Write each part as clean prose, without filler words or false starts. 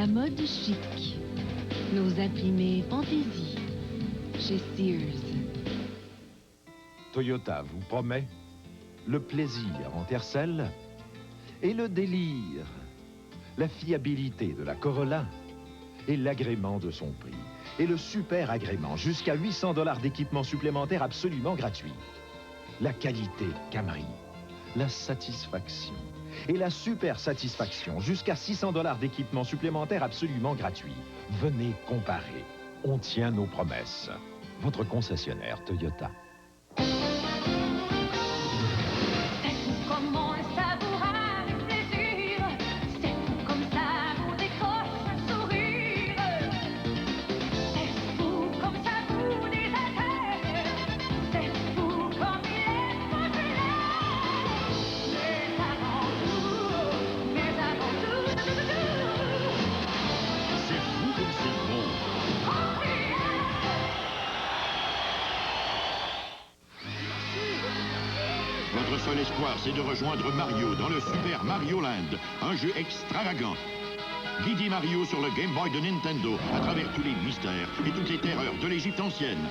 La mode chic. Nos imprimés fantaisie. Chez Sears. Toyota vous promet le plaisir en tercelle et le délire, la fiabilité de la Corolla et l'agrément de son prix. Et le super agrément, jusqu'à 800 $ d'équipement supplémentaire absolument gratuit. La qualité Camry, la satisfaction et la super satisfaction, jusqu'à 600 $ d'équipement supplémentaire absolument gratuit. Venez comparer. On tient nos promesses. Votre concessionnaire Toyota. Votre seul espoir, c'est de rejoindre Mario dans le Super Mario Land, un jeu extravagant. Guidez Mario sur le Game Boy de Nintendo à travers tous les mystères et toutes les terreurs de l'Égypte ancienne.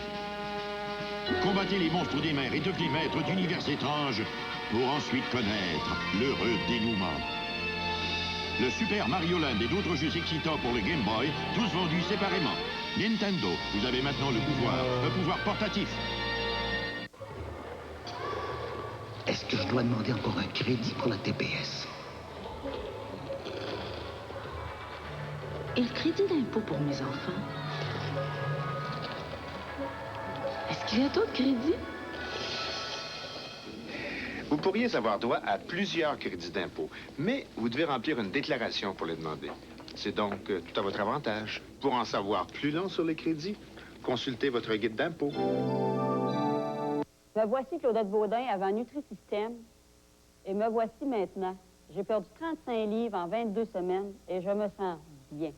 Combattez les monstres des mers et devenez maître d'univers étranges pour ensuite connaître l'heureux dénouement. Le Super Mario Land et d'autres jeux excitants pour le Game Boy, tous vendus séparément. Nintendo, vous avez maintenant le pouvoir portatif. Est-ce que je dois demander encore un crédit pour la TPS? Et le crédit d'impôt pour mes enfants? Est-ce qu'il y a d'autres crédits? Vous pourriez avoir droit à plusieurs crédits d'impôt, mais vous devez remplir une déclaration pour les demander. C'est donc tout à votre avantage. Pour en savoir plus long sur les crédits, consultez votre guide d'impôt. Me voici Claudette Baudin avant Nutrisystème et me voici maintenant. J'ai perdu 35 livres en 22 semaines et je me sens bien.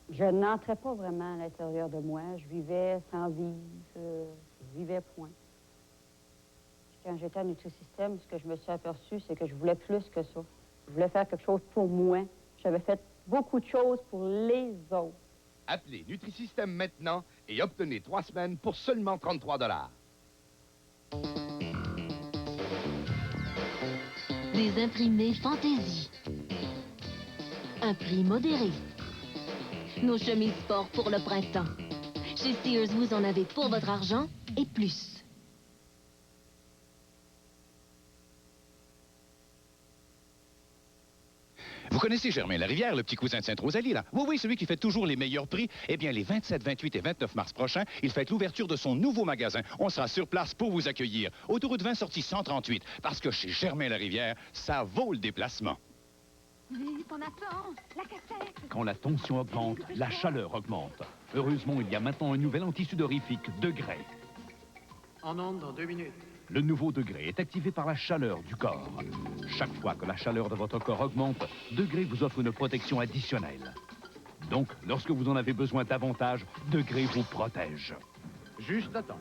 Je n'entrais pas vraiment à l'intérieur de moi. Je vivais sans vivre. Je vivais point. Quand j'étais à Nutrisystème, ce que je me suis aperçu, c'est que je voulais plus que ça. Je voulais faire quelque chose pour moi. J'avais fait beaucoup de choses pour les autres. Appelez Nutrisystème maintenant et obtenez 3 semaines pour seulement 33 $. Des imprimés fantaisie. Un prix modéré. Nos chemises sport pour le printemps. Chez Sears, vous en avez pour votre argent et plus. Vous connaissez Germain Larivière, le petit cousin de Sainte-Rosalie, là? Oui, celui qui fait toujours les meilleurs prix. Eh bien, les 27, 28 et 29 mars prochains, il fête l'ouverture de son nouveau magasin. On sera sur place pour vous accueillir. Autoroute 20, sortie 138. Parce que chez Germain Larivière, ça vaut le déplacement. Vite, on attend. La cassette. Quand la tension augmente, la chaleur augmente. Heureusement, il y a maintenant un nouvel antisudorifique Degré. En onde dans 2 minutes. Le nouveau Degré est activé par la chaleur du corps. Chaque fois que la chaleur de votre corps augmente, Degré vous offre une protection additionnelle. Donc, lorsque vous en avez besoin davantage, Degré vous protège. Juste à temps.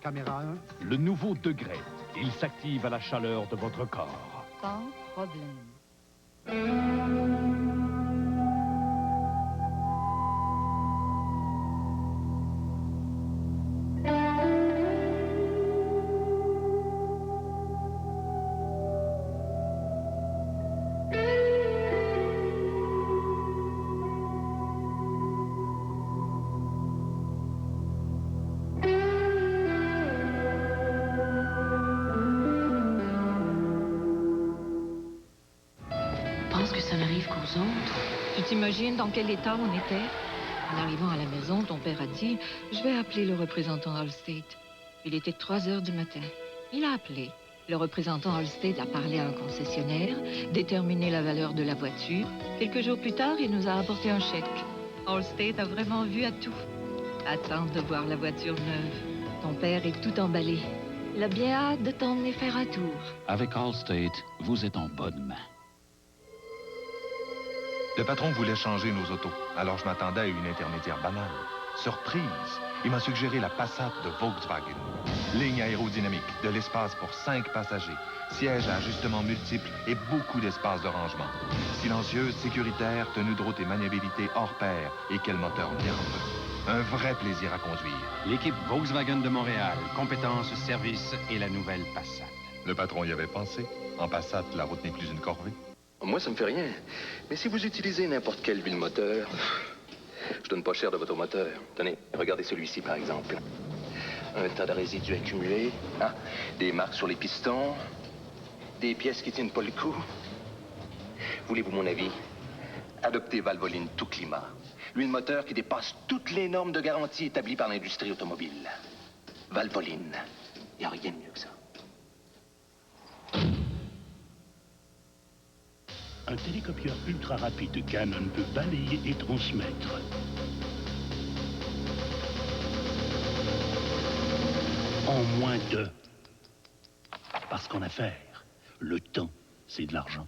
Caméra 1. Le nouveau Degré, il s'active à la chaleur de votre corps. Sans problème. Tu t'imagines dans quel état on était? En arrivant à la maison, ton père a dit « Je vais appeler le représentant Allstate ». Il était 3 heures du matin. Il a appelé. Le représentant Allstate a parlé à un concessionnaire, déterminé la valeur de la voiture. Quelques jours plus tard, il nous a apporté un chèque. Allstate a vraiment vu à tout. Attendre de voir la voiture neuve. Ton père est tout emballé. Il a bien hâte de t'emmener faire un tour. Avec Allstate, vous êtes en bonne main. Le patron voulait changer nos autos, alors je m'attendais à une intermédiaire banale. Surprise! Il m'a suggéré la Passat de Volkswagen. Ligne aérodynamique, de l'espace pour 5 passagers, sièges à ajustements multiples et beaucoup d'espace de rangement. Silencieuse, sécuritaire, tenue de route et maniabilité hors pair. Et quel moteur nerveux. Un vrai plaisir à conduire. L'équipe Volkswagen de Montréal, compétences, service et la nouvelle Passat. Le patron y avait pensé. En Passat, la route n'est plus une corvée. Moi, ça me fait rien. Mais si vous utilisez n'importe quelle huile moteur, je donne pas cher de votre moteur. Tenez, regardez celui-ci, par exemple. Un tas de résidus accumulés, hein? Des marques sur les pistons, des pièces qui tiennent pas le coup. Voulez-vous mon avis? Adoptez Valvoline tout climat. L'huile moteur qui dépasse toutes les normes de garantie établies par l'industrie automobile. Valvoline. Il n'y a rien de mieux que ça. Un télécopieur ultra rapide Canon peut balayer et transmettre. En moins de. Parce qu'en affaires, le temps, c'est de l'argent.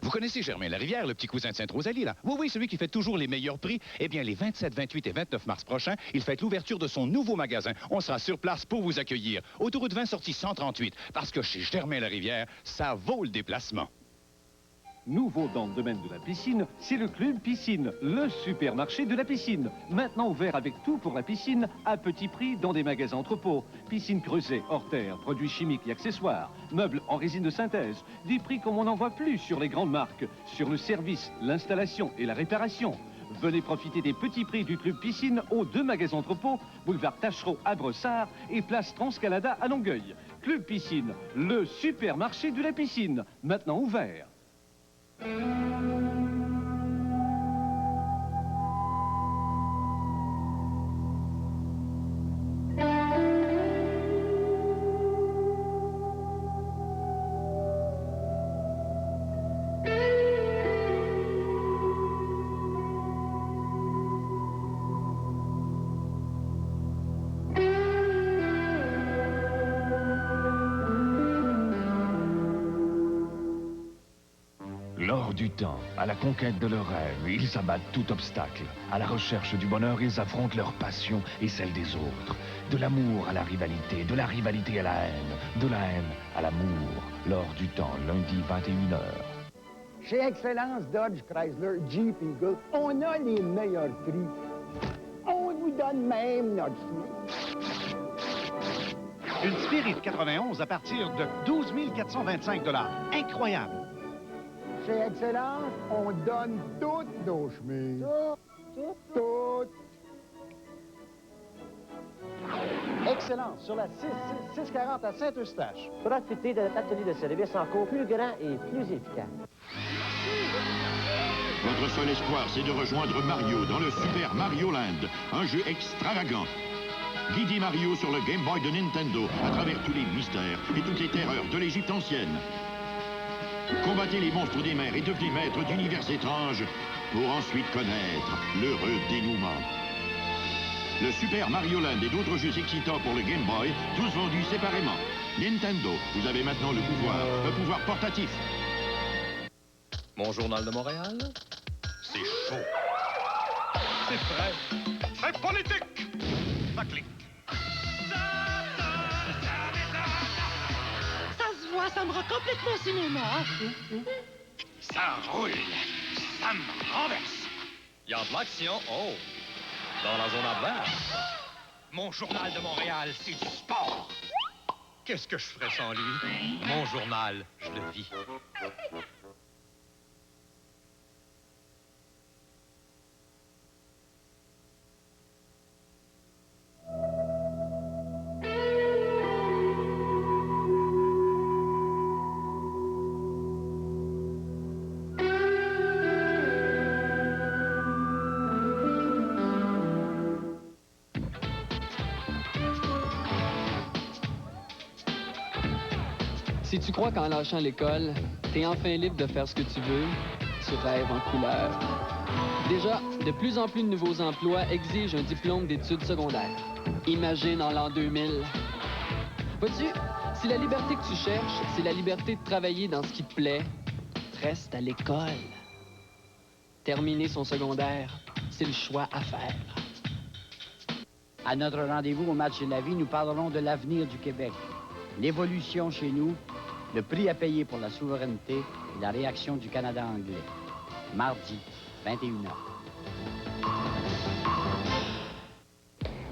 Vous connaissez Germain Larivière, le petit cousin de Sainte-Rosalie, là? Oui, oui, celui qui fait toujours les meilleurs prix. Eh bien, les 27, 28 et 29 mars prochains, il fête l'ouverture de son nouveau magasin. On sera sur place pour vous accueillir. Autoroute 20, sortie 138. Parce que chez Germain Larivière, ça vaut le déplacement. Nouveau dans le domaine de la piscine, c'est le Club Piscine, le supermarché de la piscine. Maintenant ouvert avec tout pour la piscine, à petit prix dans des magasins entrepôts. Piscine creusée, hors terre, produits chimiques et accessoires, meubles en résine de synthèse, des prix comme on n'en voit plus sur les grandes marques, sur le service, l'installation et la réparation. Venez profiter des petits prix du Club Piscine aux 2 magasins entrepôts, boulevard Tachereau à Brossard et place Transcanada à Longueuil. Club Piscine, le supermarché de la piscine, maintenant ouvert. Lors du temps, à la conquête de leurs rêves, ils abattent tout obstacle. À la recherche du bonheur, ils affrontent leur passion et celle des autres. De l'amour à la rivalité, de la rivalité à la haine, de la haine à l'amour. Lors du temps, lundi 21h. Chez Excellence Dodge Chrysler Jeep Eagle, on a les meilleurs prix. On nous donne même notre Smith. Une Spirit 91 à partir de 12 425 $. Incroyable! Chez Excellence, on donne toutes nos chemises. Toutes. Excellence, sur la 640 à Saint-Eustache. Profitez de notre atelier de service encore plus grand et plus efficace. Votre seul espoir, c'est de rejoindre Mario dans le Super Mario Land, un jeu extravagant. Guidez Mario sur le Game Boy de Nintendo à travers tous les mystères et toutes les terreurs de l'Égypte ancienne. Combattez les monstres des mers et devenez maître d'univers étranges pour ensuite connaître l'heureux dénouement. Le Super Mario Land et d'autres jeux excitants pour le Game Boy, tous vendus séparément. Nintendo, vous avez maintenant le pouvoir portatif. Mon journal de Montréal, c'est chaud. C'est frais. C'est politique. Ça clique. Ça me rend complètement cinéma. Ça roule. Ça me renverse. Il y a de l'action, oh, dans la zone adverse. Mon journal de Montréal, c'est du sport. Qu'est-ce que je ferais sans lui? Mon journal, je le vis. Si tu crois qu'en lâchant l'école, t'es enfin libre de faire ce que tu veux, tu rêves en couleur. Déjà, de plus en plus de nouveaux emplois exigent un diplôme d'études secondaires. Imagine en l'an 2000. Vois-tu, si la liberté que tu cherches, c'est la liberté de travailler dans ce qui te plaît, reste à l'école. Terminer son secondaire, c'est le choix à faire. À notre rendez-vous au match de la vie, nous parlerons de l'avenir du Québec, l'évolution chez nous, le prix à payer pour la souveraineté et la réaction du Canada anglais. Mardi, 21h.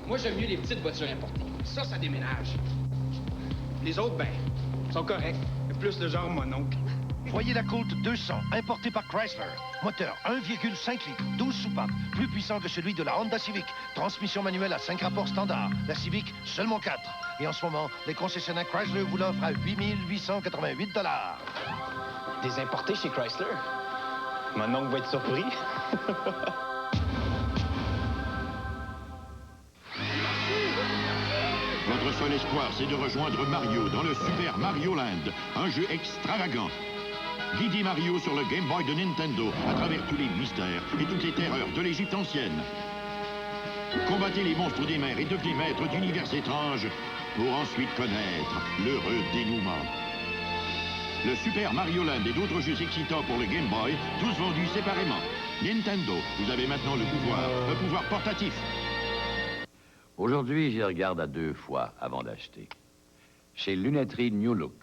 Moi, j'aime mieux les petites voitures importées. Ça déménage. Les autres, ben, sont corrects. Plus le genre mon oncle. Voyez la Colt 200, importée par Chrysler. Moteur 1,5 litres, 12 soupapes, plus puissant que celui de la Honda Civic. Transmission manuelle à 5 rapports standard. La Civic, seulement 4. Et en ce moment, les concessionnaires Chrysler vous l'offrent à 8 888 $. Des importés chez Chrysler? Mon oncle va être surpris. Votre seul espoir, c'est de rejoindre Mario dans le Super Mario Land, un jeu extravagant. Guidez Mario sur le Game Boy de Nintendo à travers tous les mystères et toutes les terreurs de l'Égypte ancienne. Combattez les monstres des mers et devenez maître d'univers étranges pour ensuite connaître l'heureux dénouement. Le Super Mario Land et d'autres jeux excitants pour le Game Boy, tous vendus séparément. Nintendo, vous avez maintenant le pouvoir portatif. Aujourd'hui, j'y regarde à 2 fois avant d'acheter. Chez Lunetterie New Look,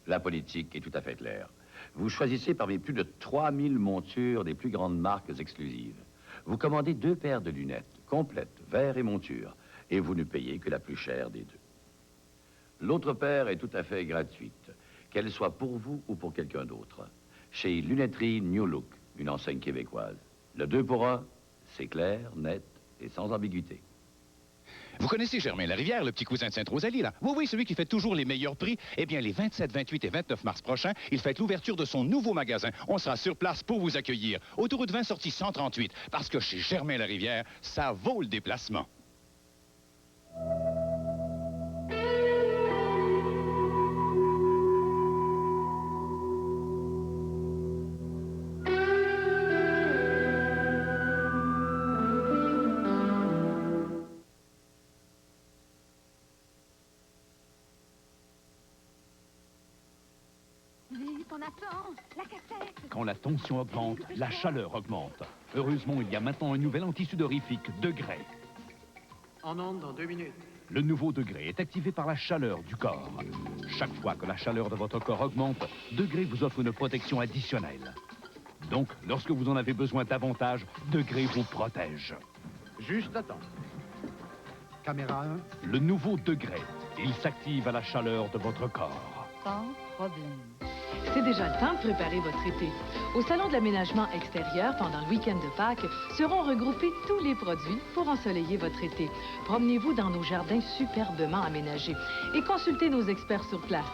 la politique est tout à fait claire. Vous choisissez parmi plus de 3000 montures des plus grandes marques exclusives. Vous commandez 2 paires de lunettes, complètes, verre et monture, et vous ne payez que la plus chère des 2. L'autre paire est tout à fait gratuite, qu'elle soit pour vous ou pour quelqu'un d'autre. Chez Lunetterie New Look, une enseigne québécoise. Le 2 pour 1, c'est clair, net et sans ambiguïté. Vous connaissez Germain Larivière, le petit cousin de Sainte-Rosalie, là? Oui, celui qui fait toujours les meilleurs prix. Eh bien, les 27, 28 et 29 mars prochains, il fête l'ouverture de son nouveau magasin. On sera sur place pour vous accueillir. Autoroute 20, sortie 138. Parce que chez Germain Larivière, ça vaut le déplacement. Quand la tension augmente, la chaleur augmente. Heureusement, il y a maintenant un nouvel anti-sudorifique, Degré. En onde dans 2 minutes. Le nouveau Degré est activé par la chaleur du corps. Chaque fois que la chaleur de votre corps augmente, Degré vous offre une protection additionnelle. Donc, lorsque vous en avez besoin davantage, Degré vous protège. Juste à temps. Caméra 1. Le nouveau Degré, il s'active à la chaleur de votre corps. Sans problème. C'est déjà le temps de préparer votre été. Au Salon de l'aménagement extérieur, pendant le week-end de Pâques, seront regroupés tous les produits pour ensoleiller votre été. Promenez-vous dans nos jardins superbement aménagés et consultez nos experts sur place.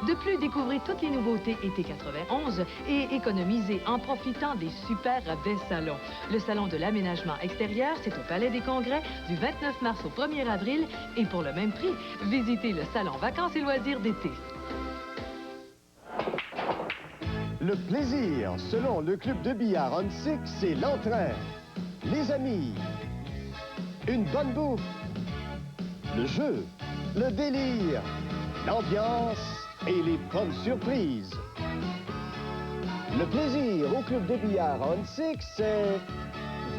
De plus, découvrez toutes les nouveautés été 91 et économisez en profitant des super rabais salons. Le Salon de l'aménagement extérieur, c'est au Palais des Congrès du 29 mars au 1er avril et pour le même prix, visitez le Salon Vacances et Loisirs d'été. Le plaisir, selon le club de billard On Six, c'est l'entrain, les amis, une bonne bouffe, le jeu, le délire, l'ambiance et les bonnes surprises. Le plaisir au club de billard On Six, c'est...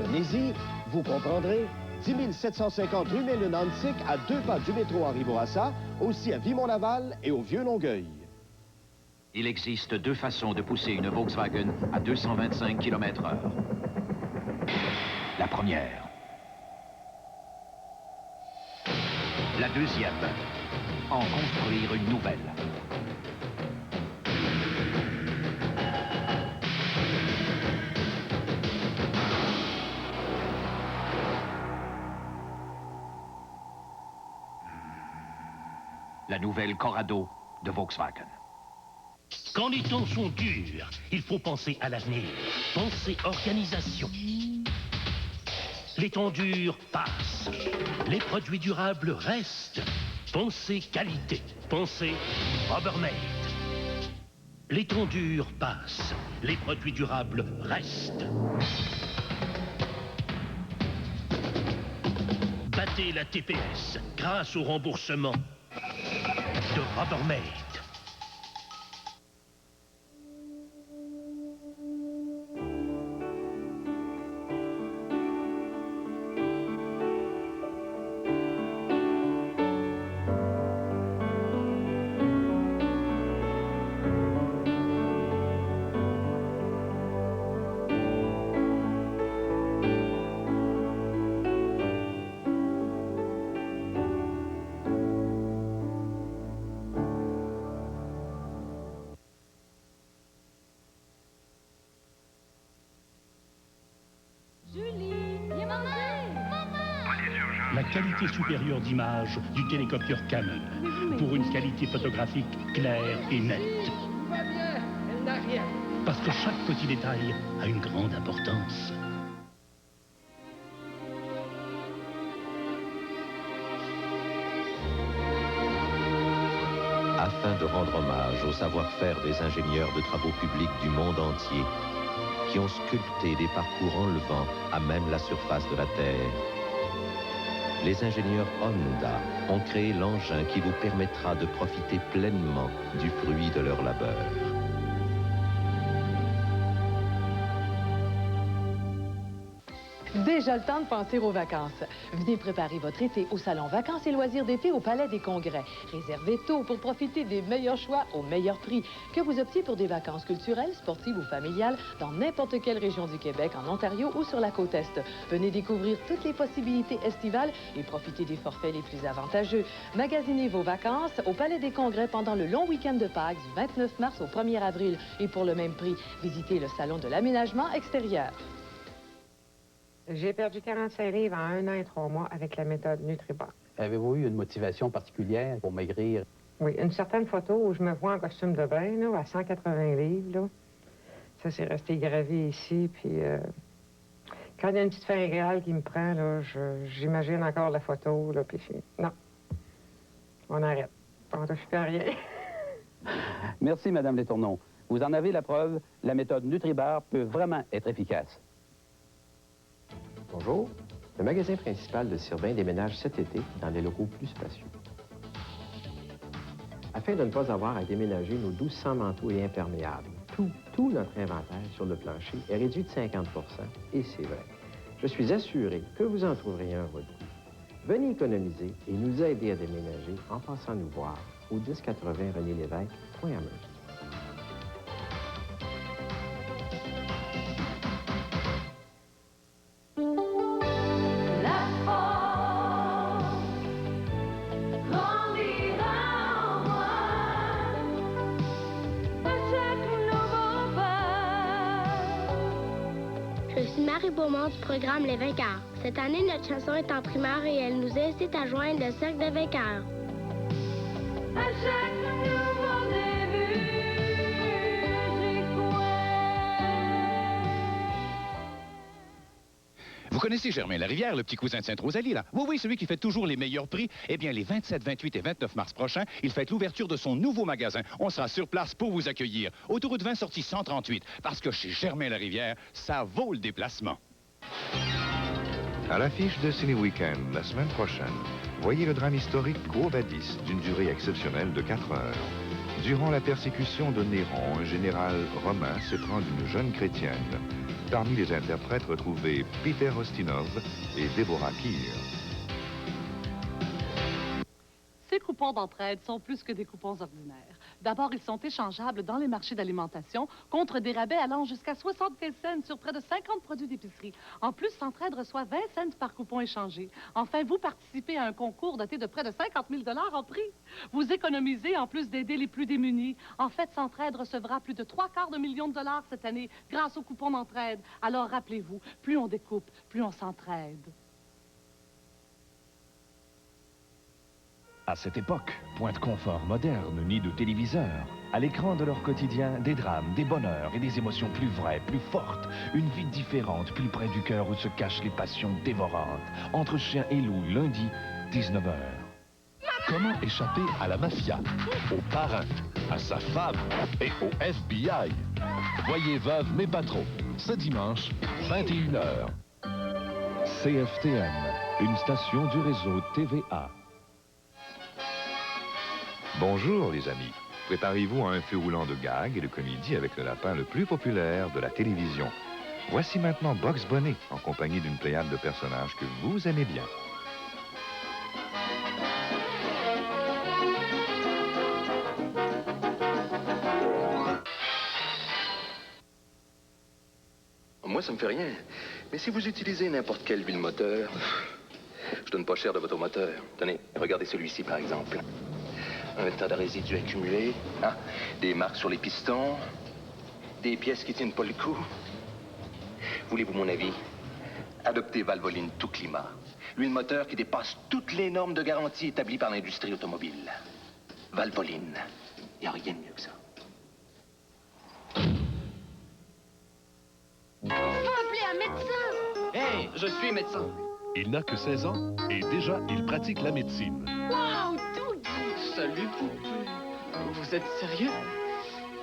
Venez-y, vous comprendrez. 10 750 rue Mélenansic, à 2 pas du métro Henri Bourassa, aussi à Vimont-Laval et au Vieux-Longueuil. Il existe 2 façons de pousser une Volkswagen à 225 km/h. La première. La deuxième, en construire une nouvelle. La nouvelle Corrado de Volkswagen. Quand les temps sont durs, il faut penser à l'avenir, penser organisation. Les temps durs passent, les produits durables restent. Pensez qualité, pensez Rubbermaid. Les temps durs passent, les produits durables restent. Battez la TPS grâce au remboursement de Rubbermaid. qualité supérieure d'image du télécopieur Canon pour une qualité photographique claire et nette. Tout va bien, elle n'a rien. Parce que chaque petit détail a une grande importance. Afin de rendre hommage au savoir-faire des ingénieurs de travaux publics du monde entier qui ont sculpté des parcours enlevants à même la surface de la Terre, les ingénieurs Honda ont créé l'engin qui vous permettra de profiter pleinement du fruit de leur labeur. Déjà le temps de penser aux vacances. Venez préparer votre été au Salon Vacances et Loisirs d'été au Palais des Congrès. Réservez tôt pour profiter des meilleurs choix au meilleur prix. Que vous optiez pour des vacances culturelles, sportives ou familiales dans n'importe quelle région du Québec, en Ontario ou sur la côte Est. Venez découvrir toutes les possibilités estivales et profiter des forfaits les plus avantageux. Magasinez vos vacances au Palais des Congrès pendant le long week-end de Pâques du 29 mars au 1er avril. Et pour le même prix, visitez le Salon de l'aménagement extérieur. J'ai perdu 45 livres en 1 an et 3 mois avec la méthode NutriBar. Avez-vous eu une motivation particulière pour maigrir? Oui, une certaine photo où je me vois en costume de bain, là, à 180 livres, là. Ça, c'est resté gravé ici, puis quand il y a une petite fin égale qui me prend, là, j'imagine encore la photo, là, puis non. On arrête. On ne touche plus à rien. Merci, Madame Letourneau. Vous en avez la preuve, la méthode NutriBar peut vraiment être efficace. Bonjour. Le magasin principal de Sylvain déménage cet été dans des locaux plus spacieux. Afin de ne pas avoir à déménager nos 1200 manteaux et imperméables, tout notre inventaire sur le plancher est réduit de 50 %, et c'est vrai. Je suis assuré que vous en trouverez un à votre goût. Venez économiser et nous aider à déménager en passant nous voir au 1080 René Lévesque, Point-Ameux. Du programme Les Vainqueurs. Cette année, notre chanson est en primeur et elle nous incite à joindre le Cercle des Vainqueurs. À chaque nouveau début, j'y crois. Vous connaissez Germain Larivière, le petit cousin de Sainte-Rosalie, là? Oui, celui qui fait toujours les meilleurs prix. Eh bien, les 27, 28 et 29 mars prochains, il fête l'ouverture de son nouveau magasin. On sera sur place pour vous accueillir. Autoroute 20, sortie 138. Parce que chez Germain Larivière, ça vaut le déplacement. À l'affiche de Ciné Weekend, la semaine prochaine, voyez le drame historique Quo Vadis, d'une durée exceptionnelle de 4 heures. Durant la persécution de Néron, un général romain s'éprend d'une jeune chrétienne. Parmi les interprètes retrouvés Peter Ustinov et Deborah Keir. Ces coupons d'entraide sont plus que des coupons ordinaires. D'abord, ils sont échangeables dans les marchés d'alimentation contre des rabais allant jusqu'à 75 cents sur près de 50 produits d'épicerie. En plus, Centraide reçoit 20 cents par coupon échangé. Enfin, vous participez à un concours doté de près de 50 000 $ en prix. Vous économisez en plus d'aider les plus démunis. En fait, Centraide recevra plus de 3/4 million de dollars cette année grâce aux coupons d'entraide. Alors, rappelez-vous, plus on découpe, plus on s'entraide. À cette époque, point de confort moderne ni de téléviseur. À l'écran de leur quotidien, des drames, des bonheurs et des émotions plus vraies, plus fortes. Une vie différente, plus près du cœur où se cachent les passions dévorantes. Entre chien et loup, lundi, 19h. Comment échapper à la mafia, au parrain, à sa femme et au FBI? Voyez Veuve mais pas trop, ce dimanche, 21h. CFTM, une station du réseau TVA. Bonjour les amis. Préparez-vous à un feu roulant de gags et de comédie avec le lapin le plus populaire de la télévision. Voici maintenant Bugs Bunny en compagnie d'une pléiade de personnages que vous aimez bien. Moi, ça me fait rien. Mais si vous utilisez n'importe quelle huile moteur, je donne pas cher de votre moteur. Tenez, regardez celui-ci par exemple. Un tas de résidus accumulés, hein? Des marques sur les pistons, des pièces qui tiennent pas le coup. Voulez-vous mon avis? Adoptez Valvoline tout climat. L'huile moteur qui dépasse toutes les normes de garantie établies par l'industrie automobile. Valvoline. Il n'y a rien de mieux que ça. Faut appeler un médecin! Hey, je suis médecin. Il n'a que 16 ans et déjà, il pratique la médecine. Wow, Dougie! Salut, poupée. Vous êtes sérieux?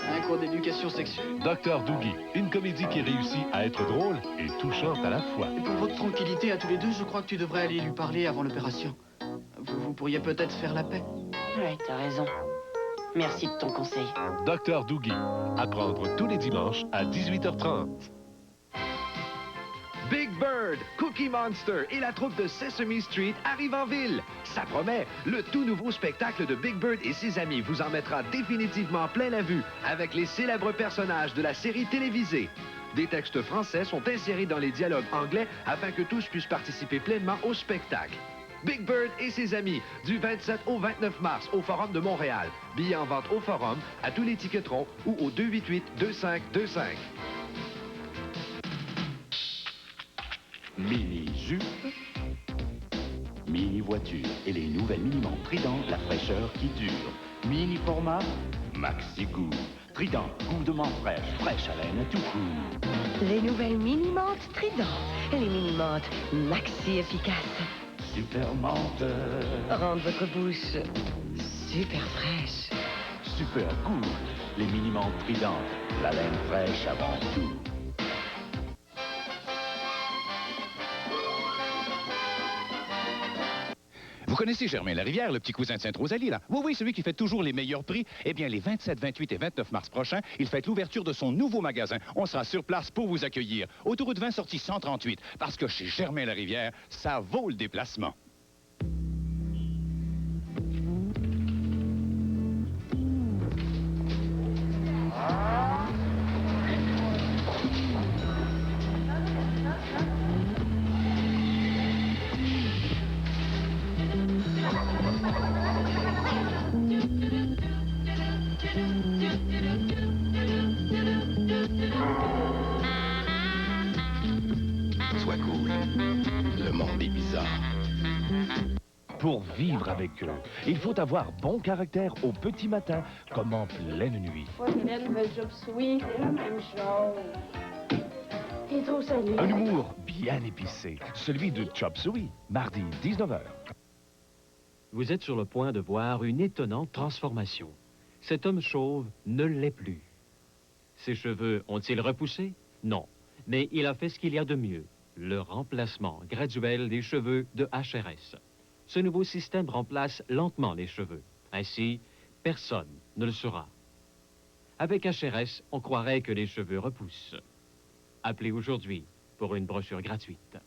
Un cours d'éducation sexuelle? Dr. Doogie, une comédie qui réussit à être drôle et touchante à la fois. Et pour votre tranquillité à tous les deux, je crois que tu devrais aller lui parler avant l'opération. Vous pourriez peut-être faire la paix. Ouais, t'as raison. Merci de ton conseil. Dr. Doogie, à prendre tous les dimanches à 18h30. Big Bird, Cookie Monster et la troupe de Sesame Street arrivent en ville. Ça promet, le tout nouveau spectacle de Big Bird et ses amis vous en mettra définitivement plein la vue avec les célèbres personnages de la série télévisée. Des textes français sont insérés dans les dialogues anglais afin que tous puissent participer pleinement au spectacle. Big Bird et ses amis, du 27 au 29 mars au Forum de Montréal. Billets en vente au Forum, à tous les Ticketrons ou au 288-2525. Mini-jupe, mini-voiture et les nouvelles mini-montres Trident, la fraîcheur qui dure. Mini-format, maxi-goût. Trident, goût de menthe fraîche, fraîche haleine tout court. Les nouvelles mini-menthes Trident, les mini-menthes maxi efficaces. Super menthe. Rendent votre bouche super fraîche. Super goût, les mini-montres Trident, la laine fraîche avant tout. Vous connaissez Germain Larivière, le petit cousin de Sainte-Rosalie, là? Oui, celui qui fait toujours les meilleurs prix. Eh bien, les 27, 28 et 29 mars prochains, il fête l'ouverture de son nouveau magasin. On sera sur place pour vous accueillir. Autoroute 20, sortie 138. Parce que chez Germain Larivière, ça vaut le déplacement. Sois cool. Le monde est bizarre. Pour vivre avec eux, il faut avoir bon caractère au petit matin comme en pleine nuit. Hélène veut Chop Suey, c'est la même chose. Il est trop salé. Un humour bien épicé, celui de Chop Suey, mardi 19h. Vous êtes sur le point de voir une étonnante transformation. Cet homme chauve ne l'est plus. Ses cheveux ont-ils repoussé? Non. Mais il a fait ce qu'il y a de mieux, le remplacement graduel des cheveux de HRS. Ce nouveau système remplace lentement les cheveux. Ainsi, personne ne le saura. Avec HRS, on croirait que les cheveux repoussent. Appelez aujourd'hui pour une brochure gratuite.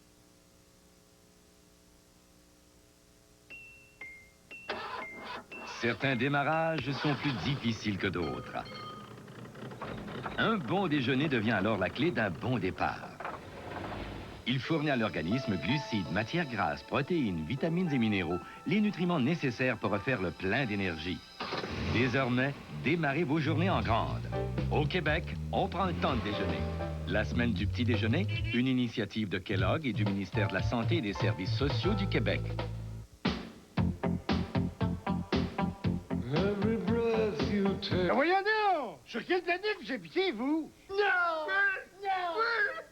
Certains démarrages sont plus difficiles que d'autres. Un bon déjeuner devient alors la clé d'un bon départ. Il fournit à l'organisme glucides, matières grasses, protéines, vitamines et minéraux, les nutriments nécessaires pour refaire le plein d'énergie. Désormais, démarrez vos journées en grande. Au Québec, on prend le temps de déjeuner. La semaine du petit déjeuner, une initiative de Kellogg et du ministère de la Santé et des Services sociaux du Québec. Voyons donc! Sur quelle planète vous habitez, vous? Non! Non!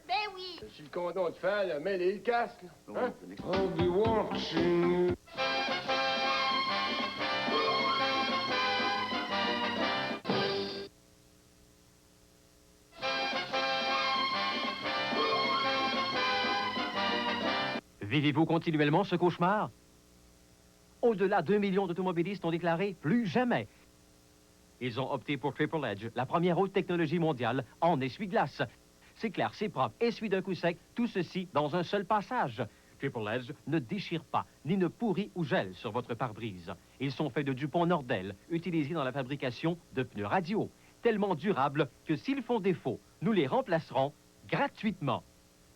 Ben oui! Si le condom de fer, là, mets-les le casque, là. Hein? I'll be watching you. Vivez-vous continuellement ce cauchemar? Au-delà d'1 million d'automobilistes ont déclaré plus jamais. Ils ont opté pour Triple Edge, la première haute technologie mondiale en essuie-glace. C'est clair, c'est propre, essuie d'un coup sec, tout ceci dans un seul passage. Triple Edge ne déchire pas, ni ne pourrit ou gèle sur votre pare-brise. Ils sont faits de Dupont Nordel, utilisés dans la fabrication de pneus radio, tellement durables que s'ils font défaut, nous les remplacerons gratuitement.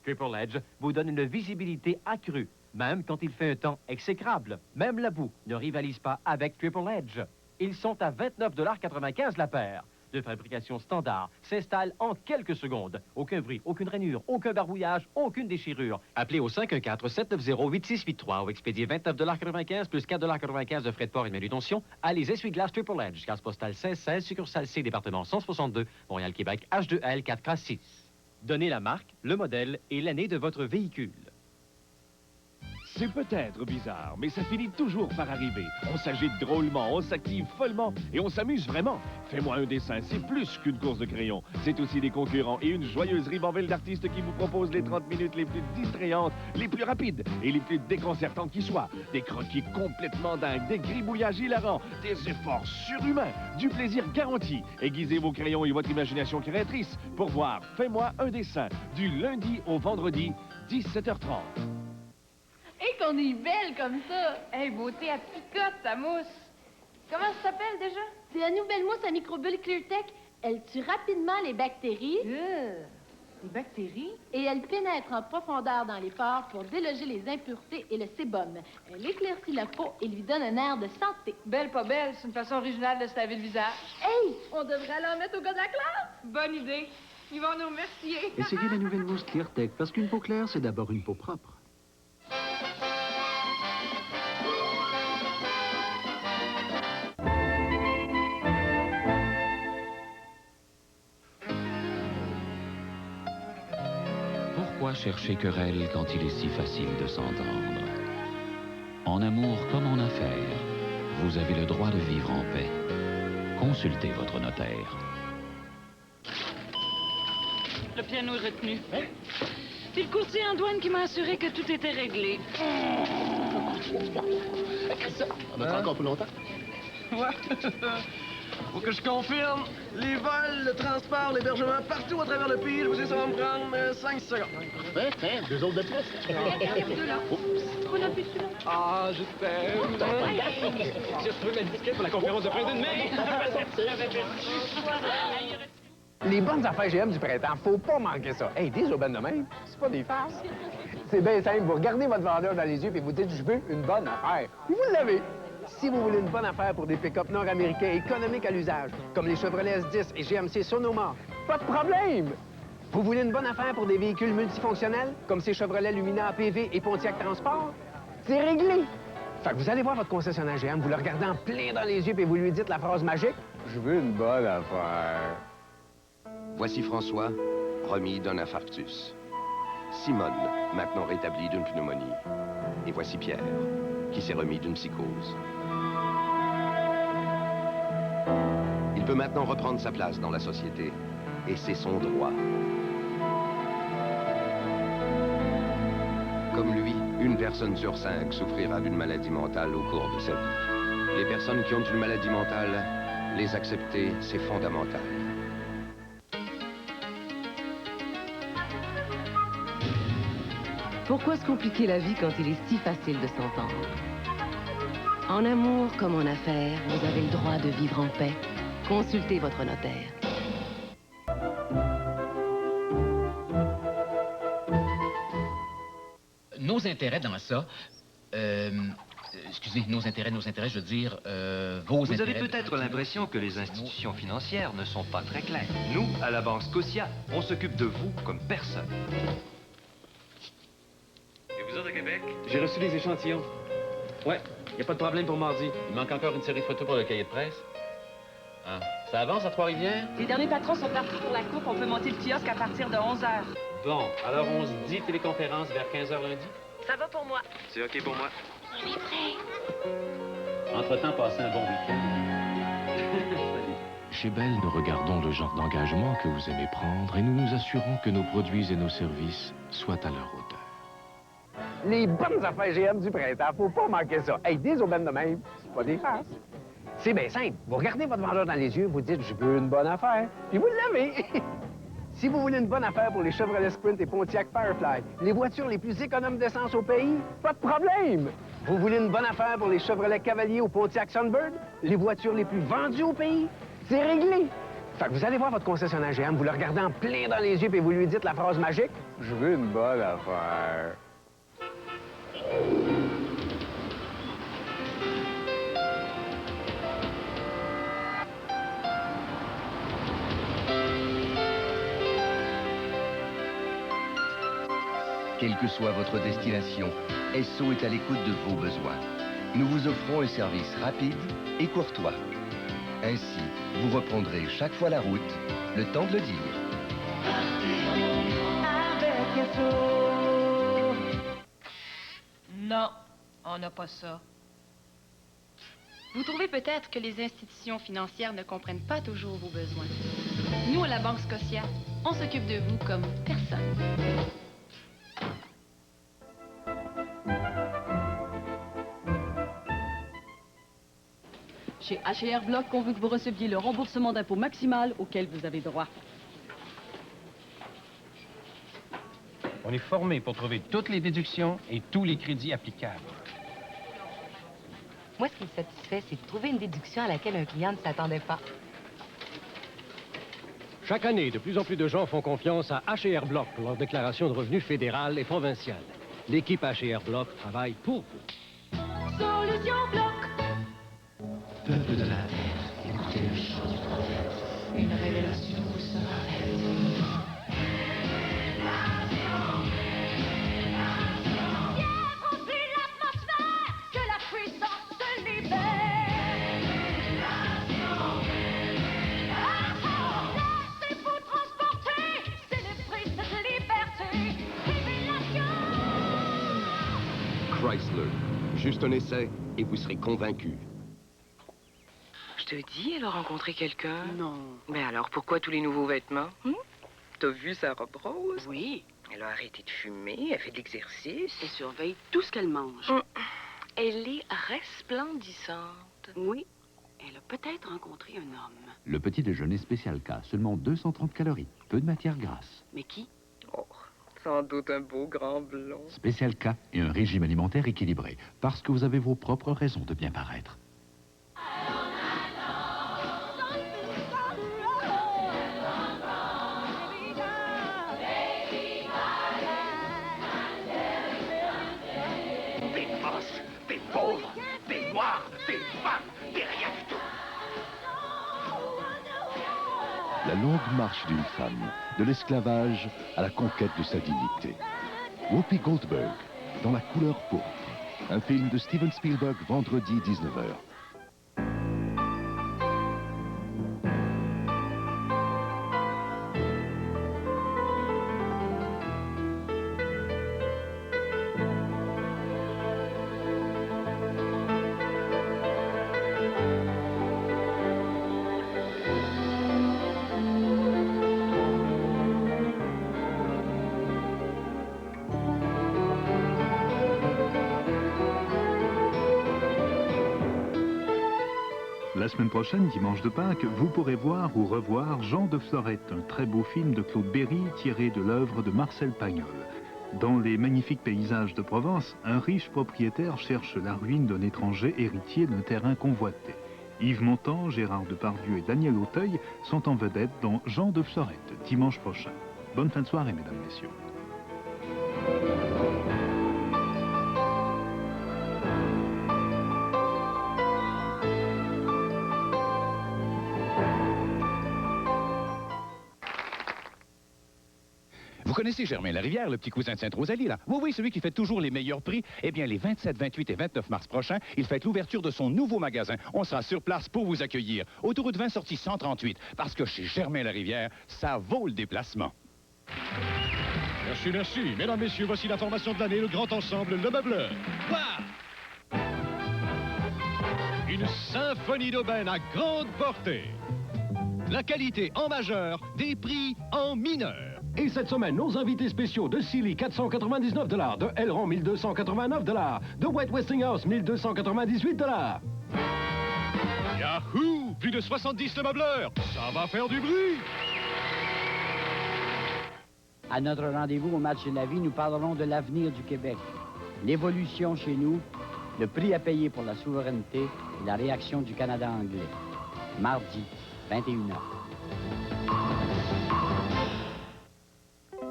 Triple Edge vous donne une visibilité accrue, même quand il fait un temps exécrable. Même la boue ne rivalise pas avec Triple Edge. Ils sont à 29,95 $ la paire. de fabrication standard, s'installe en quelques secondes. Aucun bruit, aucune rainure, aucun barbouillage, aucune déchirure. Appelez au 514-790-8683 ou expédiez 29,95 plus 4,95 de frais de port et de manutention à les essuie-glaces Triple Edge, case postale 1616, succursale C, département 162, Montréal, Québec, H2L 4K6. Donnez la marque, le modèle et l'année de votre véhicule. C'est peut-être bizarre, mais ça finit toujours par arriver. On s'agite drôlement, on s'active follement et on s'amuse vraiment. Fais-moi un dessin, c'est plus qu'une course de crayon. C'est aussi des concurrents et une joyeuse ribambelle d'artistes qui vous proposent les 30 minutes les plus distrayantes, les plus rapides et les plus déconcertantes qui soient. Des croquis complètement dingues, des gribouillages hilarants, des efforts surhumains, du plaisir garanti. Aiguisez vos crayons et votre imagination créatrice pour voir Fais-moi un dessin, du lundi au vendredi, 17h30. Hé, qu'on est belle comme ça! Hé, beauté, à picote, ta mousse! Comment ça s'appelle déjà? C'est la nouvelle mousse à microbulle ClearTech. Elle tue rapidement les bactéries. Les bactéries? Et elle pénètre en profondeur dans les pores pour déloger les impuretés et le sébum. Elle éclaircit la peau et lui donne un air de santé. Belle, pas belle, c'est une façon originale de se laver le visage. Hey, on devrait l'en mettre au gars de la classe! Bonne idée. Ils vont nous remercier. Essayez la nouvelle mousse ClearTech, parce qu'une peau claire, c'est d'abord une peau propre. Pourquoi chercher querelle quand il est si facile de s'entendre? En amour comme en affaires, vous avez le droit de vivre en paix. Consultez votre notaire. Le piano est retenu. C'est le courtier en douane qui m'a assuré que tout était réglé. On attend encore plus longtemps? Ouais. Faut que je confirme. Les vols, le transport, l'hébergement, partout à travers le pays, je vous dis, ça va me prendre 5 secondes. Parfait, deux autres de plus. Ah, je t'aime. Je peux m'indiquer pour la conférence de fin d'une mai. Les bonnes affaires GM du printemps, faut pas manquer ça. Hey, des aubaines de même, c'est pas des farces. C'est bien simple, vous regardez votre vendeur dans les yeux et vous dites « Je veux une bonne affaire ». Puis vous l'avez. Si vous voulez une bonne affaire pour des pick-up nord-américains économiques à l'usage, comme les Chevrolet S10 et GMC Sonoma, pas de problème! Vous voulez une bonne affaire pour des véhicules multifonctionnels, comme ces Chevrolet Lumina APV et Pontiac Transport? C'est réglé! Fait que vous allez voir votre concessionnaire GM, vous le regardez en plein dans les yeux et vous lui dites la phrase magique « Je veux une bonne affaire ». Voici François, remis d'un infarctus. Simone, maintenant rétablie d'une pneumonie. Et voici Pierre, qui s'est remis d'une psychose. Il peut maintenant reprendre sa place dans la société, et c'est son droit. Comme lui, une personne sur 5 souffrira d'une maladie mentale au cours de sa vie. Les personnes qui ont une maladie mentale, les accepter, c'est fondamental. Pourquoi se compliquer la vie quand il est si facile de s'entendre? En amour comme en affaires, vous avez le droit de vivre en paix. Consultez votre notaire. Nos intérêts dans ça... excusez, nos intérêts, je veux dire, vos intérêts... Vous avez peut-être l'impression que les institutions financières ne sont pas très claires. Nous, à la Banque Scotia, on s'occupe de vous comme personne. Et vous autres, à Québec? J'ai reçu des échantillons. Ouais, y a pas de problème pour mardi. Il manque encore une série de photos pour le cahier de presse. Ah, ça avance à Trois-Rivières? Les derniers patrons sont partis pour la coupe. On peut monter le kiosque à partir de 11h. Bon, alors on se dit téléconférence vers 15h lundi? Ça va pour moi. C'est OK pour moi. On est prêt. Entre-temps, passez un bon week-end. Chez Bell, nous regardons le genre d'engagement que vous aimez prendre et nous nous assurons que nos produits et nos services soient à leur hauteur. Les bonnes affaires GM du printemps, faut pas manquer ça. Hey, des aubaines de même, c'est pas des farces. C'est bien simple. Vous regardez votre vendeur dans les yeux, vous dites « Je veux une bonne affaire », puis vous l'avez. Si vous voulez une bonne affaire pour les Chevrolet Sprint et Pontiac Firefly, les voitures les plus économes d'essence au pays, pas de problème. Vous voulez une bonne affaire pour les Chevrolet Cavalier ou Pontiac Sunbird, les voitures les plus vendues au pays, c'est réglé. Fait que vous allez voir votre concessionnaire GM, vous le regardez en plein dans les yeux et vous lui dites la phrase magique « Je veux une bonne affaire ». Quelle que soit votre destination, Esso est à l'écoute de vos besoins. Nous vous offrons un service rapide et courtois. Ainsi, vous reprendrez chaque fois la route, le temps de le dire. Avec Esso. Non, on n'a pas ça. Vous trouvez peut-être que les institutions financières ne comprennent pas toujours vos besoins. Nous, à la Banque Scotia, on s'occupe de vous comme personne. Chez H&R Block, on veut que vous receviez le remboursement d'impôt maximal auquel vous avez droit. On est formé pour trouver toutes les déductions et tous les crédits applicables. Moi, ce qui me satisfait, c'est de trouver une déduction à laquelle un client ne s'attendait pas. Chaque année, de plus en plus de gens font confiance à H&R Block pour leur déclaration de revenus fédérale et provinciale. L'équipe H&R Block travaille pour vous. Solution Bloc. Peuple de la terre, écoutez le chant du prophète. Une révélation vous sera faite. Que la puissance se libère. Laissez-vous transporter, célébrez cette liberté. Révélation. Chrysler. Juste un essai et vous serez convaincu. Je te dis, elle a rencontré quelqu'un. Non. Mais alors, pourquoi tous les nouveaux vêtements? T'as vu sa robe rose? Oui. Elle a arrêté de fumer, elle fait de l'exercice. Elle surveille tout ce qu'elle mange. Elle est resplendissante. Oui. Elle a peut-être rencontré un homme. Le petit déjeuner spécial K, seulement 230 calories, peu de matière grasse. Mais qui? Oh, sans doute un beau grand blond. Spécial K et un régime alimentaire équilibré, parce que vous avez vos propres raisons de bien paraître. Des pauvres, des noirs, des femmes, des rien du tout. La longue marche d'une femme, de l'esclavage à la conquête de sa dignité. Whoopi Goldberg, dans La couleur pourpre, un film de Steven Spielberg, vendredi 19h. La semaine prochaine, dimanche de Pâques, vous pourrez voir ou revoir Jean de Florette, un très beau film de Claude Berry tiré de l'œuvre de Marcel Pagnol. Dans les magnifiques paysages de Provence, un riche propriétaire cherche la ruine d'un étranger héritier d'un terrain convoité. Yves Montand, Gérard Depardieu et Daniel Auteuil sont en vedette dans Jean de Florette, dimanche prochain. Bonne fin de soirée, mesdames, messieurs. Vous connaissez Germain Larivière, le petit cousin de Sainte-Rosalie, là? Oui, celui qui fait toujours les meilleurs prix. Eh bien, les 27, 28 et 29 mars prochains, il fête l'ouverture de son nouveau magasin. On sera sur place pour vous accueillir. Autoroute 20, sortie 138. Parce que chez Germain Larivière, ça vaut le déplacement. Merci, merci. Mesdames, messieurs, voici la formation de l'année, le grand ensemble, le meubleur. Une symphonie d'aubaine à grande portée. La qualité en majeur, des prix en mineur. Et cette semaine, nos invités spéciaux de Silly, 499 $, de Elron, 1289 $, de White Westinghouse, 1298 $. Yahoo! Plus de 70 le meubleur. Ça va faire du bruit. À notre rendez-vous au match de la vie, nous parlerons de l'avenir du Québec, l'évolution chez nous, le prix à payer pour la souveraineté et la réaction du Canada anglais. Mardi, 21h.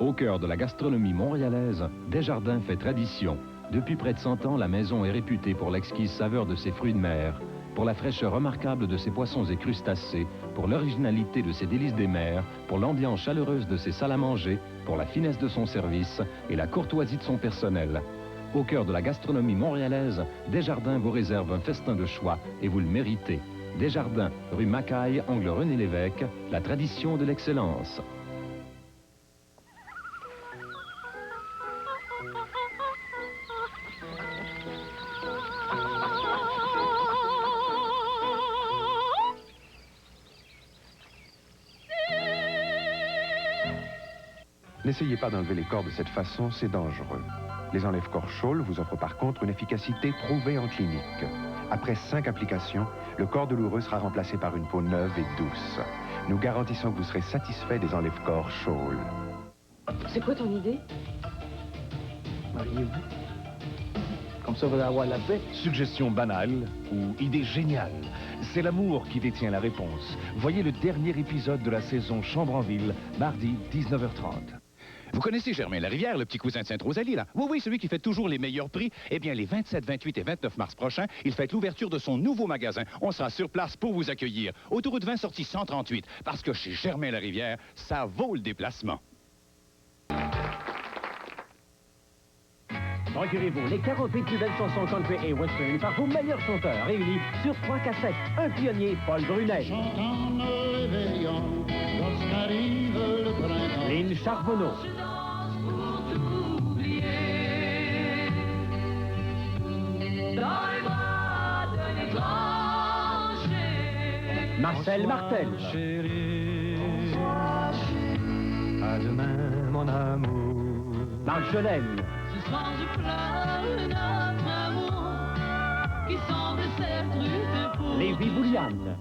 Au cœur de la gastronomie montréalaise, Desjardins fait tradition. Depuis près de 100 ans, la maison est réputée pour l'exquise saveur de ses fruits de mer pour la fraîcheur remarquable de ses poissons et crustacés, pour l'originalité de ses délices des mers, pour l'ambiance chaleureuse de ses salles à manger, pour la finesse de son service et la courtoisie de son personnel. Au cœur de la gastronomie montréalaise, Desjardins vous réserve un festin de choix et vous le méritez. Desjardins, rue Macaille, angle René Lévesque, la tradition de l'excellence. N'essayez pas d'enlever les corps de cette façon, c'est dangereux. Les enlève-corps Scholl vous offrent par contre une efficacité prouvée en clinique. Après 5 applications, le corps douloureux sera remplacé par une peau neuve et douce. Nous garantissons que vous serez satisfait des enlève-corps Scholl. C'est quoi ton idée? Mariez-vous. Comme ça, vous allez avoir la paix. Suggestion banale ou idée géniale, c'est l'amour qui détient la réponse. Voyez le dernier épisode de la saison Chambre en ville, mardi 19h30. Vous connaissez Germain Larivière, le petit cousin de Sainte-Rosalie, là? Oui, celui qui fait toujours les meilleurs prix. Eh bien, les 27, 28 et 29 mars prochains, il fête l'ouverture de son nouveau magasin. On sera sur place pour vous accueillir. Autoroute 20, sortie 138. Parce que chez Germain Larivière, ça vaut le déplacement. Procurez-vous les 48 plus belles chansons country et western par vos meilleurs chanteurs réunis sur 3 cassettes. Un pionnier, Paul Brunet. Lynn Charbonneau. Marcel Martel. À demain, mon amour. Marjolaine. Ce soir je pleure notre amour qui semble s'être pour Lévi Bouliane.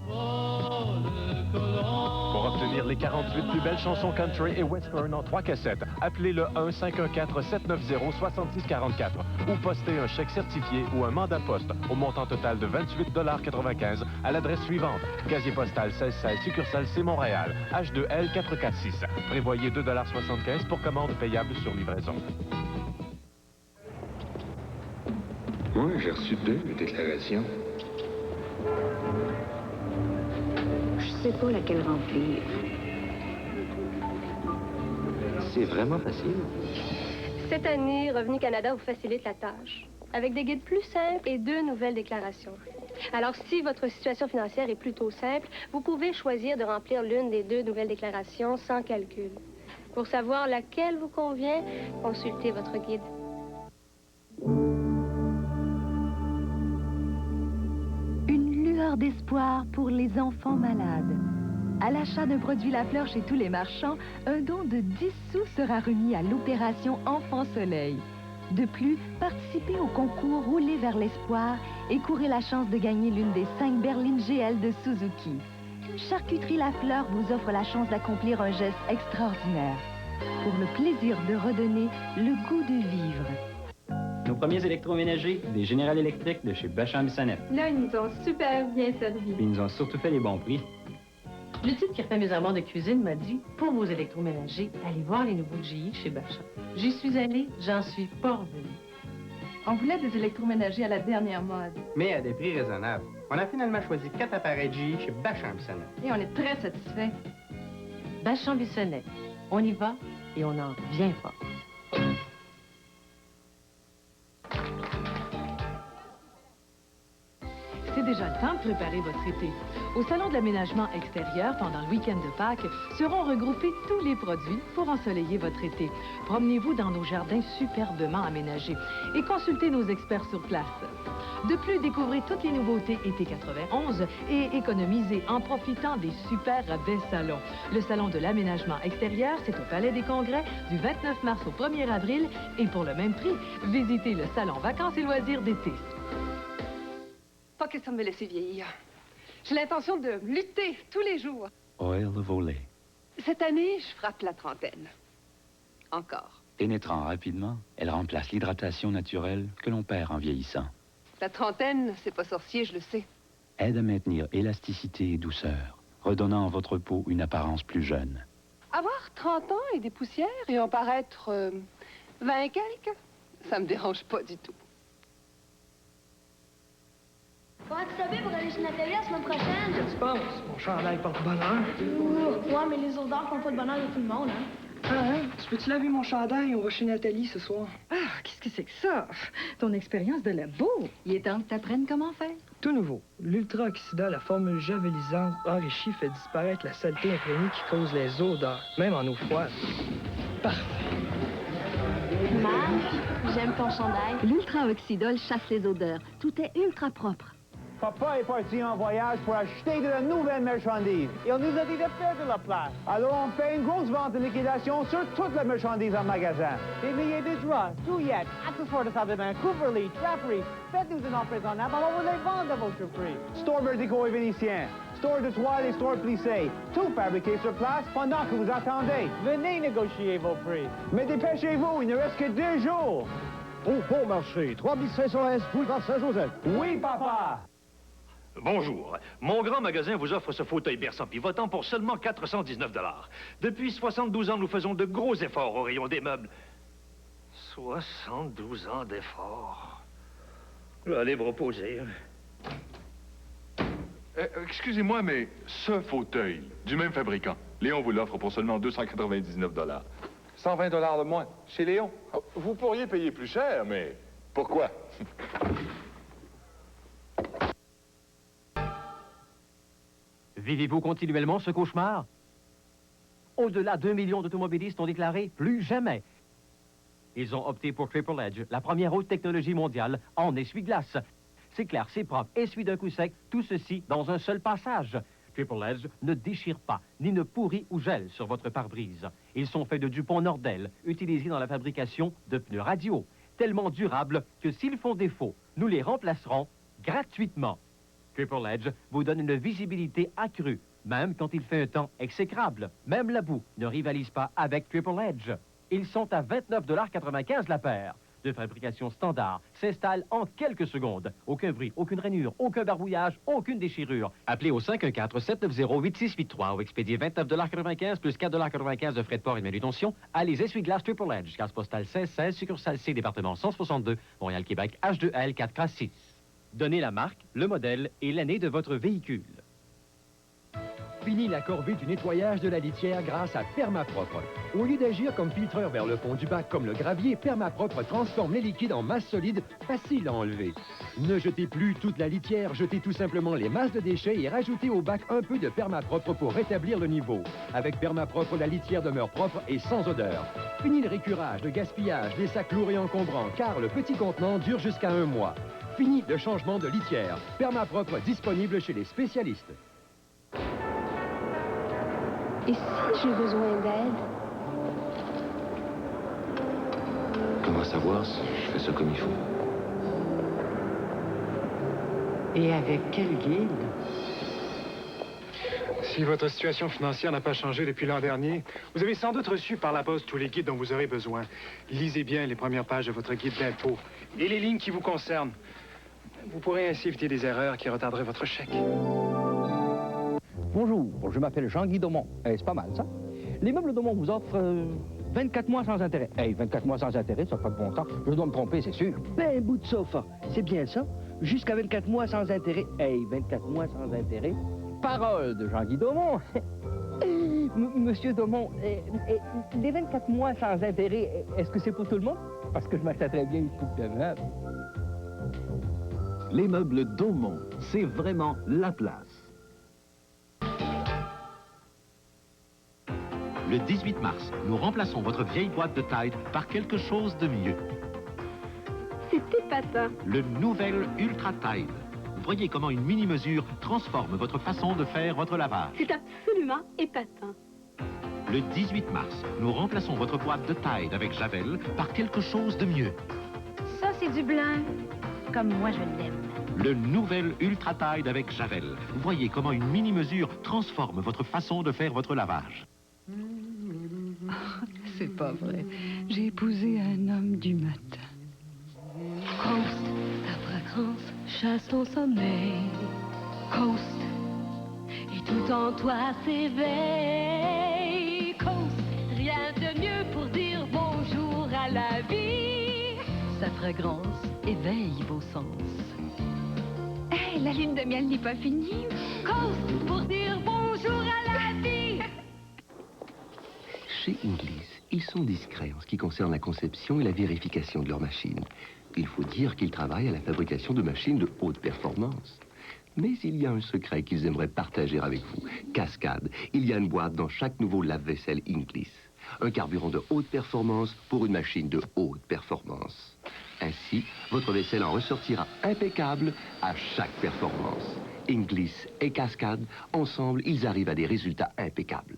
Pour obtenir les 48 plus belles chansons country et western en 3 cassettes, appelez le 1-514-790-6644 ou postez un chèque certifié ou un mandat poste au montant total de 28,95 à l'adresse suivante. Casier postal 1616, succursale C Montréal, H2L 446. Prévoyez 2,75 pour commande payable sur livraison. Moi, j'ai reçu 2 déclarations. Je sais pas laquelle remplir. C'est vraiment facile. Cette année, Revenu Canada vous facilite la tâche, avec des guides plus simples et 2 nouvelles déclarations. Alors, si votre situation financière est plutôt simple, vous pouvez choisir de remplir l'une des 2 nouvelles déclarations sans calcul. Pour savoir laquelle vous convient, consultez votre guide. D'espoir pour les enfants malades. À l'achat d'un produit La Fleur chez tous les marchands, un don de 10 sous sera remis à l'opération Enfant Soleil. De plus, participez au concours Rouler vers l'espoir et courez la chance de gagner l'une des 5 berlines GL de Suzuki. Charcuterie La Fleur vous offre la chance d'accomplir un geste extraordinaire. Pour le plaisir de redonner le goût de vivre. Nos premiers électroménagers, des General Electric de chez Bacham-Bissonnette. Là, ils nous ont super bien servi. Puis ils nous ont surtout fait les bons prix. Le type qui refait mes armoires de cuisine m'a dit, pour vos électroménagers, allez voir les nouveaux GI chez Bacham. J'y suis allée, j'en suis pas revenue. On voulait des électroménagers à la dernière mode. Mais à des prix raisonnables. On a finalement choisi 4 appareils GI chez Bacham-Bissonnette. Et on est très satisfaits. Bacham-Bissonnette. On y va et on en revient pas. C'est déjà le temps de préparer votre été. Au Salon de l'aménagement extérieur, pendant le week-end de Pâques, seront regroupés tous les produits pour ensoleiller votre été. Promenez-vous dans nos jardins superbement aménagés et consultez nos experts sur place. De plus, découvrez toutes les nouveautés été 91 et économisez en profitant des super rabais salons. Le Salon de l'aménagement extérieur, c'est au Palais des Congrès du 29 mars au 1er avril et pour le même prix, visitez le Salon Vacances et Loisirs d'été. Pas question de me laisser vieillir. J'ai l'intention de lutter tous les jours. Oil of Olay. Cette année, je frappe la trentaine. Encore. Pénétrant rapidement, elle remplace l'hydratation naturelle que l'on perd en vieillissant. La trentaine, c'est pas sorcier, je le sais. Aide à maintenir élasticité et douceur, redonnant à votre peau une apparence plus jeune. Avoir 30 ans et des poussières et en paraître 20 et quelques, ça me dérange pas du tout. Ouais, tu savais pour aller chez Nathalie la semaine prochaine. Qu'est-ce que tu penses? Mon chandail porte-bonheur. Ouais, mais les odeurs font pas de bonheur de tout le monde, hein. Ah, hein? Tu peux-tu laver mon chandail? On va chez Nathalie ce soir. Ah, qu'est-ce que c'est que ça? Ton expérience de labo. Il est temps que tu apprennes comment faire. Tout nouveau. L'ultra-oxydol, la formule javelisante enrichie, fait disparaître la saleté imprégnée qui cause les odeurs, même en eau froide. Parfait. Marc, j'aime ton chandail. L'ultra-oxydol chasse les odeurs. Tout est ultra propre. Papa est parti en voyage pour acheter de la nouvelle marchandise. Et on nous a dit de faire de la place. Alors on fait une grosse vente de liquidation sur toute la marchandise en magasin. Des milliers de draps, douillettes, accessoires de salle de bain, couvre-lits, draperies. Faites-nous une offre raisonnable, on va les vendre à votre prix. Store Vertico et Vénitien. Store de toile et store plissé. Tout fabriqué sur place pendant que vous attendez. Venez négocier vos prix. Mais dépêchez-vous, il ne reste que 2 jours. Au bon marché, 3500 S, boulevard Saint-Joseph. Oui, papa. Bonjour. Mon grand magasin vous offre ce fauteuil berçant pivotant pour seulement 419 $. Depuis 72 ans, nous faisons de gros efforts au rayon des meubles. 72 ans d'efforts. Je vais aller me reposer. Excusez-moi, mais ce fauteuil, du même fabricant, Léon vous l'offre pour seulement 299 $. 120 $ de moins, chez Léon. Vous pourriez payer plus cher, mais pourquoi? Vivez-vous continuellement ce cauchemar? Au-delà d'1 million d'automobilistes ont déclaré plus jamais. Ils ont opté pour Triple Edge, la première haute technologie mondiale en essuie-glace. C'est clair, c'est propre, essuie d'un coup sec, tout ceci dans un seul passage. Triple Edge ne déchire pas, ni ne pourrit ou gèle sur votre pare-brise. Ils sont faits de Dupont Nordel, utilisés dans la fabrication de pneus radio, tellement durables que s'ils font défaut, nous les remplacerons gratuitement. Triple Edge vous donne une visibilité accrue, même quand il fait un temps exécrable. Même la boue ne rivalise pas avec Triple Edge. Ils sont à 29,95 $ la paire. De fabrication standard, s'installe en quelques secondes. Aucun bruit, aucune rainure, aucun barbouillage, aucune déchirure. Appelez au 514-790-8683 ou expédiez 29,95 $ plus 4,95 $ de frais de port et de manutention à les essuie-glaces Triple Edge, case postale 1616, succursale C, département 162, Montréal-Québec, H2L 4K6. Donnez la marque, le modèle et l'année de votre véhicule. Fini la corvée du nettoyage de la litière grâce à Permapropre. Au lieu d'agir comme filtreur vers le fond du bac comme le gravier, Permapropre transforme les liquides en masse solide, facile à enlever. Ne jetez plus toute la litière, jetez tout simplement les masses de déchets et rajoutez au bac un peu de Permapropre pour rétablir le niveau. Avec Permapropre, la litière demeure propre et sans odeur. Fini le récurage, le gaspillage, les sacs lourds et encombrants, car le petit contenant dure jusqu'à 1 mois. Fini le changement de litière. Permapropre disponible chez les spécialistes. Et si j'ai besoin d'aide? Comment savoir si je fais ça comme il faut? Et avec quel guide? Si votre situation financière n'a pas changé depuis l'an dernier, vous avez sans doute reçu par la poste tous les guides dont vous aurez besoin. Lisez bien les premières pages de votre guide d'impôt et les lignes qui vous concernent. Vous pourrez ainsi éviter des erreurs qui retarderaient votre chèque. Bonjour, je m'appelle Jean-Guy Daumont. C'est pas mal, ça. Les meubles Daumont vous offrent 24 mois sans intérêt. 24 mois sans intérêt, ça n'a pas de bon sens. Je dois me tromper, c'est sûr. Ben, un bout de sofa, c'est bien ça. Jusqu'à 24 mois sans intérêt. 24 mois sans intérêt. Parole de Jean-Guy Daumont. Monsieur Daumont, les 24 mois sans intérêt, est-ce que c'est pour tout le monde? Parce que je m'achèterais bien une coupe de meubles. Les meubles Daumont, c'est vraiment la place. Le 18 mars, nous remplaçons votre vieille boîte de Tide par quelque chose de mieux. C'est épatant. Le nouvel Ultra Tide. Voyez comment une mini-mesure transforme votre façon de faire votre lavage. C'est absolument épatant. Le 18 mars, nous remplaçons votre boîte de Tide avec Javel par quelque chose de mieux. Ça, c'est du blanc, comme moi je l'aime. Le nouvel Ultra Tide avec Javel. Voyez comment une mini-mesure transforme votre façon de faire votre lavage. C'est pas vrai. J'ai épousé un homme du matin. Coast, ta fragrance chasse ton sommeil. Coast, et tout en toi s'éveille. Coast, rien de mieux pour dire bonjour à la vie. Sa fragrance éveille vos sens. Hey, la lune de miel n'est pas finie. Cause pour dire bonjour à la vie. Chez Inglis, ils sont discrets en ce qui concerne la conception et la vérification de leurs machines. Il faut dire qu'ils travaillent à la fabrication de machines de haute performance. Mais il y a un secret qu'ils aimeraient partager avec vous. Cascade. Il y a une boîte dans chaque nouveau lave-vaisselle Inglis. Un carburant de haute performance pour une machine de haute performance. Ainsi, votre vaisselle en ressortira impeccable à chaque performance. Inglis et Cascade, ensemble, ils arrivent à des résultats impeccables.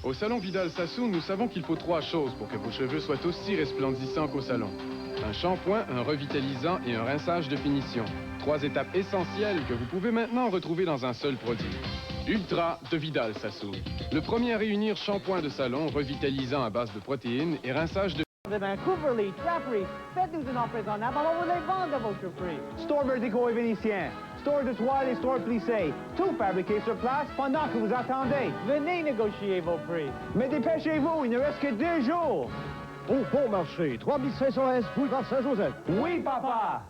Au salon Vidal-Sassoon, nous savons qu'il faut 3 choses pour que vos cheveux soient aussi resplendissants qu'au salon. Un shampoing, un revitalisant et un rinçage de finition. 3 étapes essentielles que vous pouvez maintenant retrouver dans un seul produit. Ultra de Vidal-Sassoon. Le premier à réunir shampoing de salon, revitalisant à base de protéines et rinçage de... De Vancouver, Lee, Trappery, faites-nous une offre raisonnable, alors on les vend à votre prix. Store Vertico et Vénitien, store de toile et store plissé, tout fabriqué sur place pendant que vous attendez. Venez négocier vos prix. Mais dépêchez-vous, il ne reste que 2 jours. Au bon marché, 3500 S, boulevard Saint-Joseph. Oui, papa!